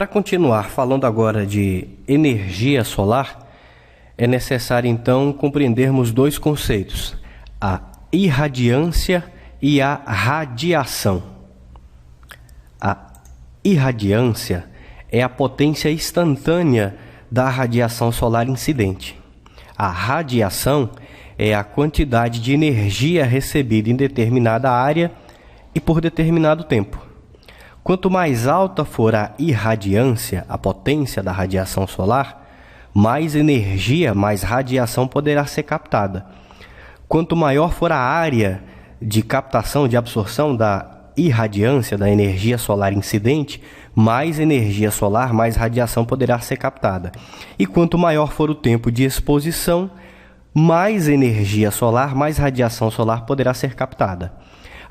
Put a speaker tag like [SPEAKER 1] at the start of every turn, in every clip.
[SPEAKER 1] Para continuar falando agora de energia solar, é necessário então compreendermos dois conceitos: a irradiância e a radiação. A irradiância é a potência instantânea da radiação solar incidente. A radiação é a quantidade de energia recebida em determinada área e por determinado tempo. Quanto mais alta for a irradiância, a potência da radiação solar, mais energia, mais radiação poderá ser captada. Quanto maior for a área de captação, de absorção da irradiância, da energia solar incidente, mais energia solar, mais radiação poderá ser captada. E quanto maior for o tempo de exposição, mais energia solar, mais radiação solar poderá ser captada.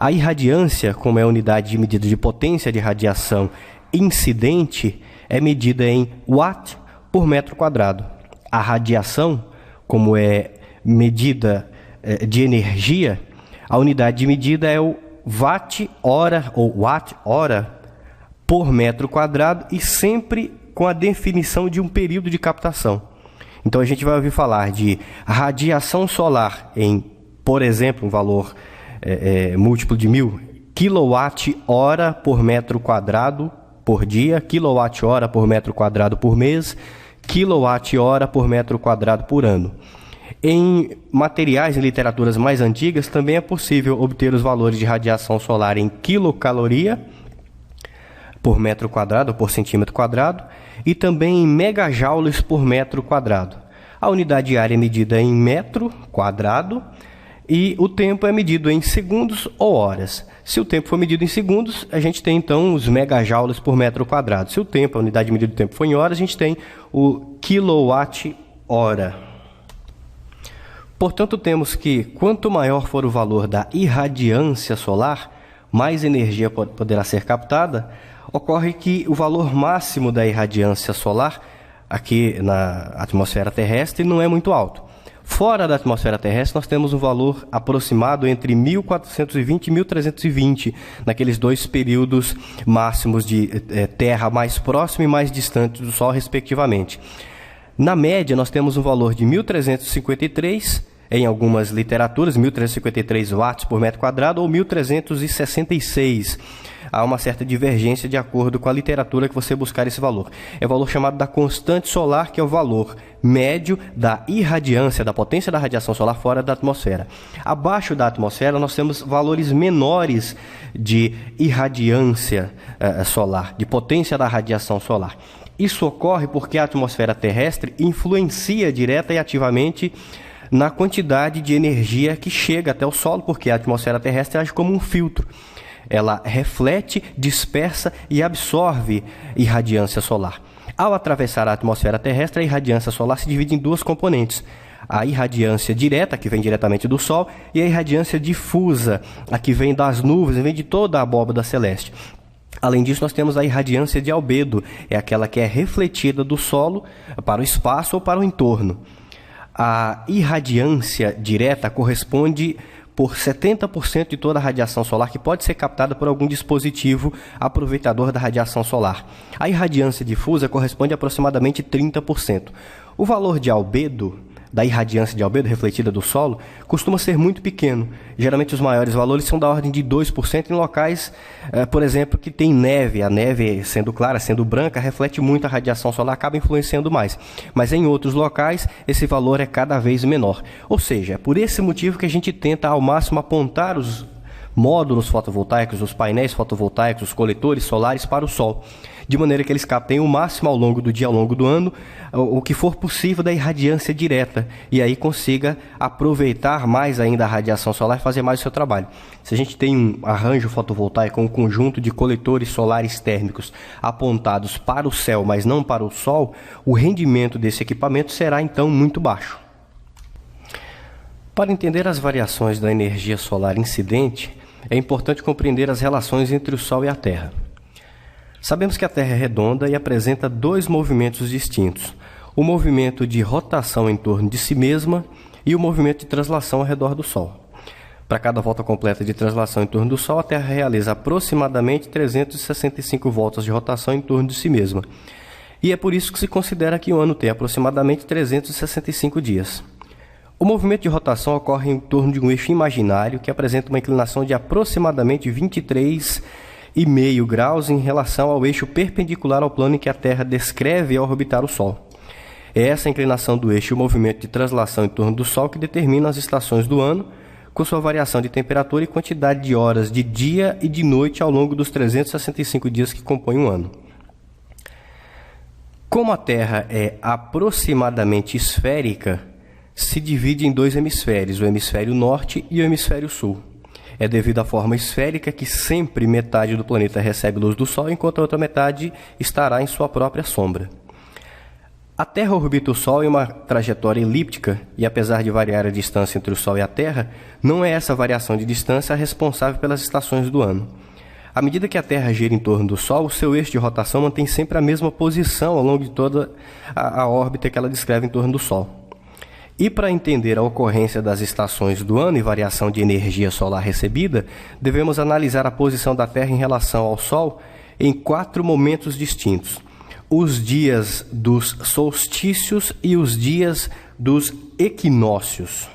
[SPEAKER 1] A irradiância, como é a unidade de medida de potência de radiação incidente, é medida em watt por metro quadrado. A radiação, como é medida de energia, a unidade de medida é o watt-hora ou watt-hora por metro quadrado e sempre com a definição de um período de captação. Então a gente vai ouvir falar de radiação solar em, por exemplo, um valor múltiplo de 1000 kWh por metro quadrado por dia, kWh por metro quadrado por mês, kWh por metro quadrado por ano. Em materiais e literaturas mais antigas, também é possível obter os valores de radiação solar em quilocaloria por metro quadrado ou por centímetro quadrado e também em megajoules por metro quadrado. A unidade diária é medida em metro quadrado e o tempo é medido em segundos ou horas. Se o tempo for medido em segundos, a gente tem então os megajoules por metro quadrado. Se o tempo, a unidade de medida do tempo for em horas, a gente tem o quilowatt-hora. Portanto, temos que, quanto maior for o valor da irradiância solar, mais energia poderá ser captada. Ocorre que o valor máximo da irradiância solar, aqui na atmosfera terrestre, não é muito alto. Fora da atmosfera terrestre, nós temos um valor aproximado entre 1420 e 1320, naqueles dois períodos máximos de Terra mais próxima e mais distante do Sol, respectivamente. Na média, nós temos um valor de 1353, em algumas literaturas, 1353 watts por metro quadrado ou 1366. Há uma certa divergência de acordo com a literatura que você buscar esse valor. É o valor chamado da constante solar, que é o valor médio da irradiância, da potência da radiação solar fora da atmosfera. Abaixo da atmosfera, nós temos valores menores de irradiância solar, de potência da radiação solar. Isso ocorre porque a atmosfera terrestre influencia direta e ativamente na quantidade de energia que chega até o solo, porque a atmosfera terrestre age como um filtro. Ela reflete, dispersa e absorve irradiância solar. Ao atravessar a atmosfera terrestre, a irradiância solar se divide em duas componentes: a irradiância direta, que vem diretamente do Sol, e a irradiância difusa, a que vem das nuvens, vem de toda a abóbada celeste. Além disso, nós temos a irradiância de albedo, é aquela que é refletida do solo para o espaço ou para o entorno. A irradiância direta corresponde por 70% de toda a radiação solar que pode ser captada por algum dispositivo aproveitador da radiação solar. A irradiância difusa corresponde a aproximadamente 30%. O valor de albedo, da irradiância de albedo refletida do solo, costuma ser muito pequeno. Geralmente os maiores valores são da ordem de 2% em locais, por exemplo, que tem neve. A neve, sendo clara, sendo branca, reflete muito a radiação solar, acaba influenciando mais. Mas em outros locais, esse valor é cada vez menor. Ou seja, é por esse motivo que a gente tenta ao máximo apontar os módulos fotovoltaicos, os painéis fotovoltaicos, os coletores solares para o Sol, de maneira que eles captem o máximo ao longo do dia, ao longo do ano, o que for possível da irradiância direta, e aí consiga aproveitar mais ainda a radiação solar e fazer mais o seu trabalho. Se a gente tem um arranjo fotovoltaico, um conjunto de coletores solares térmicos apontados para o céu, mas não para o Sol, o rendimento desse equipamento será então muito baixo. Para entender as variações da energia solar incidente, é importante compreender as relações entre o Sol e a Terra. Sabemos que a Terra é redonda e apresenta dois movimentos distintos: o movimento de rotação em torno de si mesma e o movimento de translação ao redor do Sol. Para cada volta completa de translação em torno do Sol, a Terra realiza aproximadamente 365 voltas de rotação em torno de si mesma. E é por isso que se considera que o ano tem aproximadamente 365 dias. O movimento de rotação ocorre em torno de um eixo imaginário que apresenta uma inclinação de aproximadamente 23,5 graus em relação ao eixo perpendicular ao plano em que a Terra descreve ao orbitar o Sol. É essa inclinação do eixo e o movimento de translação em torno do Sol que determinam as estações do ano, com sua variação de temperatura e quantidade de horas de dia e de noite ao longo dos 365 dias que compõem um ano. Como a Terra é aproximadamente esférica, se divide em dois hemisférios, o hemisfério norte e o hemisfério sul. É devido à forma esférica que sempre metade do planeta recebe luz do Sol, enquanto a outra metade estará em sua própria sombra. A Terra orbita o Sol em uma trajetória elíptica e, apesar de variar a distância entre o Sol e a Terra, não é essa variação de distância a responsável pelas estações do ano. À medida que a Terra gira em torno do Sol, o seu eixo de rotação mantém sempre a mesma posição ao longo de toda a órbita que ela descreve em torno do Sol. E para entender a ocorrência das estações do ano e variação de energia solar recebida, devemos analisar a posição da Terra em relação ao Sol em 4 momentos distintos: os dias dos solstícios e os dias dos equinócios.